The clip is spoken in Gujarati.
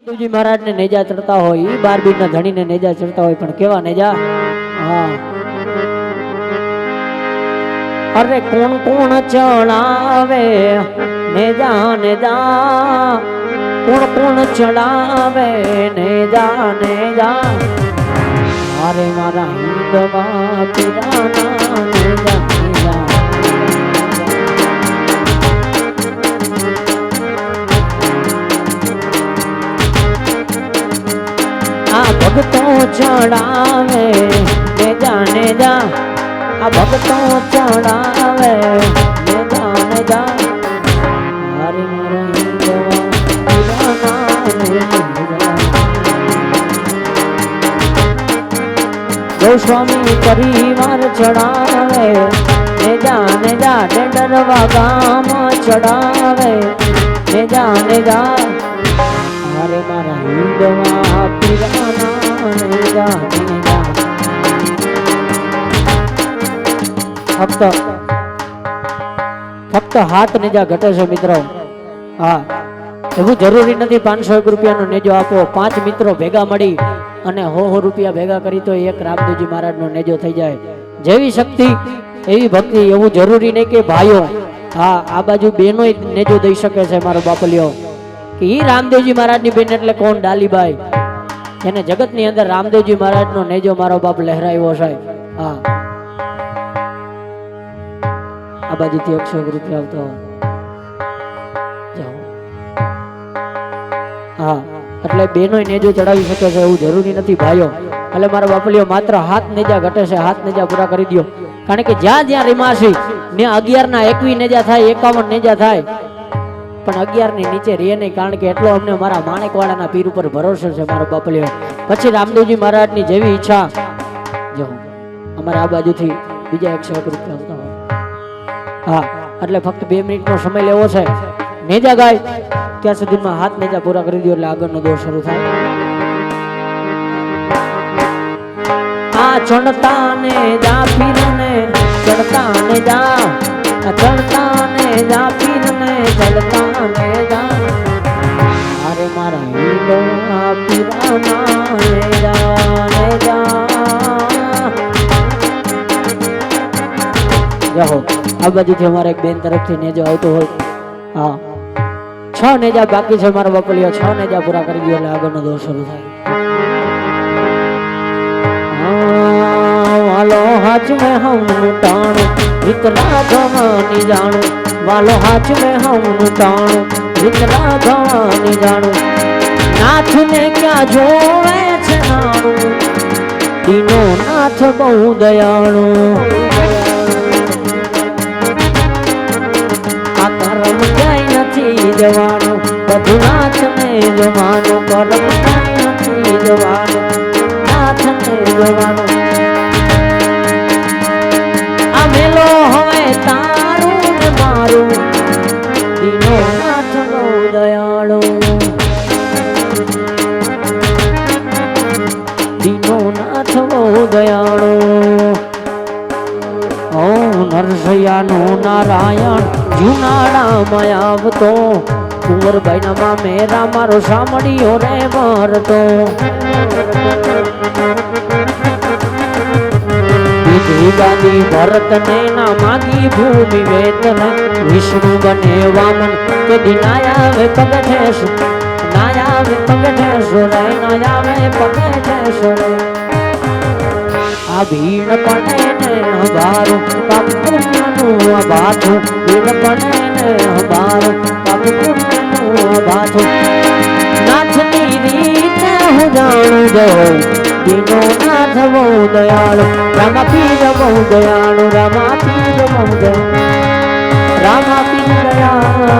રામદેવજી મહારાજ ને નેજા ચડતા હોય, ઈ 12 બીજના ધણીને નેજા ચડતા હોય, પણ કેવા નેજા? હા, અરે કોણ કોણ ચડાવે નેજા નેજા, કોણ કોણ ચડાવે નેજા નેજા, અરે મારા હિંદવા પીરાના નેજા નેજા. આ ભક્તો ચડાવે નેજા નેજા, આ ભક્તો ચડાવે નેજા નેજા, હરે મારા હિંદવા પીરાના નેજા. ગોસ્વામી પરિવાર ચડાવે નેજા નેજા, ડેડરવા ગામ ચડાવે નેજા નેજા, હરે મારા હિંદવા પીરાના નેજા નેજા. ફક્ત હાથ નેજા ઘટે છે મિત્રો. હા, એવું જરૂરી નથી 501 રૂપિયાનો નેજો આપો. 5 મિત્રો ભેગા મળી અને 100 રૂપિયા ભેગા કરી તો એક રામદેવજી મહારાજનો નેજો થઈ જાય. જેવી શક્તિ એવી ભક્તિ. એવું જરૂરી નહીં કે ભાઈઓ, હા, આ બાજુ બેનો નેજો દઈ શકે છે. મારો બાપલિયો કે ઈ રામદેવજી મહારાજની બેન એટલે કોણ? ડાલીબાઈ. એને જગતની અંદર રામદેવજી મહારાજનો નેજો મારો બાપ લહેરાવ્યો છે. હા, આ બાજુથી 101 રૂપિયા આવતો. હા, એટલે બેનો નેજો ચડાવી શકે છે એવું જરૂરી નથી ભાઈઓ. એટલે મારા બાપલીઓ માત્ર હાથ નેજા ઘટે છે. હાથ નેજા પૂરા કરી દો. કારણ કે જ્યાં જ્યાં રીમાસી ત્યાં 11 ના 21 નેજા થાય, 51 નેજા થાય, પણ 11 ની નીચે રે નહીં. કારણ કે એટલો અમને મારા માણેકવાડાના પીર ઉપર ભરોસો છે મારો બાપલીઓ. પછી રામદેવજી મહારાજની જેવી ઈચ્છા. જો અમારે આ બાજુથી બીજા 101 રૂપિયા આવતા હોય. હા, એટલે ફક્ત 2 મિનિટનો સમય લેવો છે. નેજા ગાય ત્યાં સુધીમાં હાથ નેજા પૂરા કરી દો એટલે આગળનો દોર શરૂ થાય. આ ચડતા નેજા પીરને ચડતા નેજા, ચડતા નેજા પીરને ચડતા નેજા, અરે મારા હિંદવા પીરાના નેજા નેજા. જાઓ આ બાજુથી અમારે એક બેન તરફથી નેજો આવતો હોય. હા, 6 નેજા બાકી છે મારા બાપલિયા. 6 નેજા પૂરા કરી દો એટલે આગળનો દોર શરૂ થાય. વાલો હાચ મે હમનું ટાણું વિતરા ગવાની જાણું, વાલો હાચ મે હમનું ટાણું વિતરા ગવાની જાણું, નાથને ક્યાં જોવે છે નાણું, દીનો નાથ બહુ દયાળું, આ કરમ ક્યાંય નથી જવાનું, બધું નાથને જવાનું, કરમ ક્યાંય નથી જવાનું, નાથને જવાનું. આ મેલો હવે તારું ને મારું, દીનો નાથ બહુ દયાળુ, દીનો નાથ બહુ દયાળુ. ઓ નરસૈયાનું નારાયણ જુનાળામાં આવતો, કુંવરબાઈના મામેરા મારો સાંભળ્યો રે મરતો. ગાદી ભરત ને ના માગી ભૂમિ વેતન, વિષ્ણુ બને વામન કે દિનાયાવે પગઠેશ, નાયાવે પગઠેશ રે, નાયાવે પગઠેશ રે. આ ભીડ પડે ને હબારું પાપ પુણ્યનું અબાથું, ભીડ પડે ને હબારું પાપ પુણ્યનું અબાથું. નાથની રીતે હું જાણું દઉં, દીનો નાથ બહુ દયાળુ, રામા પીર બહુ દયાળુ, રામા પીર બહુ દયાળુ, રામા પીર દયાળુ.